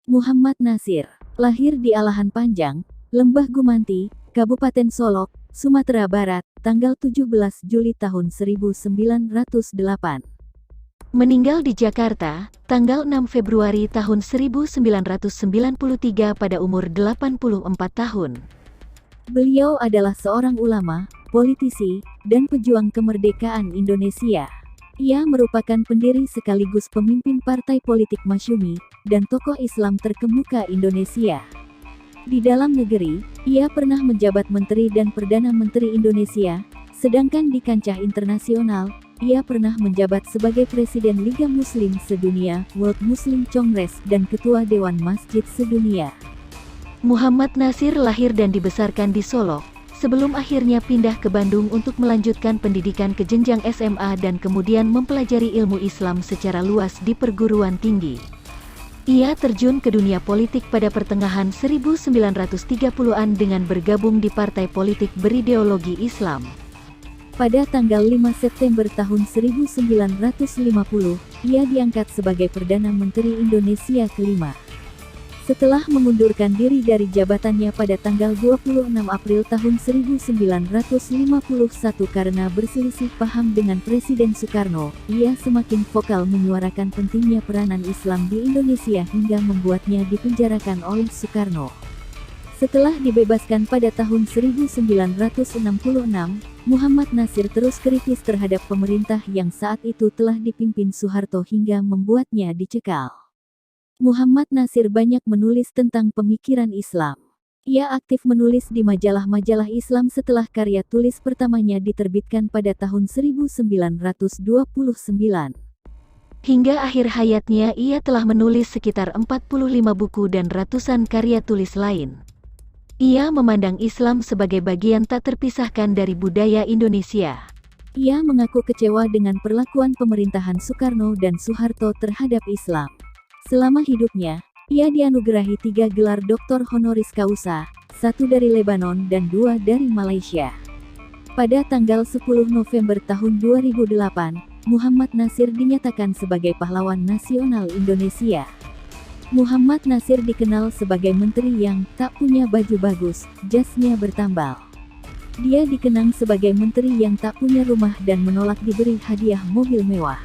Muhammad Nasir, lahir di Alahan Panjang, Lembah Gumanti, Kabupaten Solok, Sumatera Barat, tanggal 17 Juli tahun 1908. Meninggal di Jakarta, tanggal 6 Februari tahun 1993 pada umur 84 tahun. Beliau adalah seorang ulama, politisi, dan pejuang kemerdekaan Indonesia. Ia merupakan pendiri sekaligus pemimpin Partai Politik Masyumi, dan tokoh Islam terkemuka Indonesia. Di dalam negeri, ia pernah menjabat Menteri dan Perdana Menteri Indonesia, sedangkan di kancah internasional, ia pernah menjabat sebagai Presiden Liga Muslim Sedunia, World Muslim Congress, dan Ketua Dewan Masjid Sedunia. Muhammad Nasir lahir dan dibesarkan di Solok, sebelum akhirnya pindah ke Bandung untuk melanjutkan pendidikan ke jenjang SMA dan kemudian mempelajari ilmu Islam secara luas di perguruan tinggi. Ia terjun ke dunia politik pada pertengahan 1930-an dengan bergabung di partai politik berideologi Islam. Pada tanggal 5 September tahun 1950, ia diangkat sebagai Perdana Menteri Indonesia kelima. Setelah mengundurkan diri dari jabatannya pada tanggal 26 April tahun 1951 karena berselisih paham dengan Presiden Soekarno, ia semakin vokal menyuarakan pentingnya peranan Islam di Indonesia hingga membuatnya dipenjarakan oleh Soekarno. Setelah dibebaskan pada tahun 1966, Muhammad Nasir terus kritis terhadap pemerintah yang saat itu telah dipimpin Soeharto hingga membuatnya dicekal. Muhammad Nasir banyak menulis tentang pemikiran Islam. Ia aktif menulis di majalah-majalah Islam setelah karya tulis pertamanya diterbitkan pada tahun 1929. Hingga akhir hayatnya ia telah menulis sekitar 45 buku dan ratusan karya tulis lain. Ia memandang Islam sebagai bagian tak terpisahkan dari budaya Indonesia. Ia mengaku kecewa dengan perlakuan pemerintahan Soekarno dan Soeharto terhadap Islam. Selama hidupnya, ia dianugerahi 3 gelar doktor honoris causa, 1 dari Lebanon dan 2 dari Malaysia. Pada tanggal 10 November tahun 2008, Muhammad Nasir dinyatakan sebagai pahlawan nasional Indonesia. Muhammad Nasir dikenal sebagai menteri yang tak punya baju bagus, jasnya bertambal. Dia dikenang sebagai menteri yang tak punya rumah dan menolak diberi hadiah mobil mewah.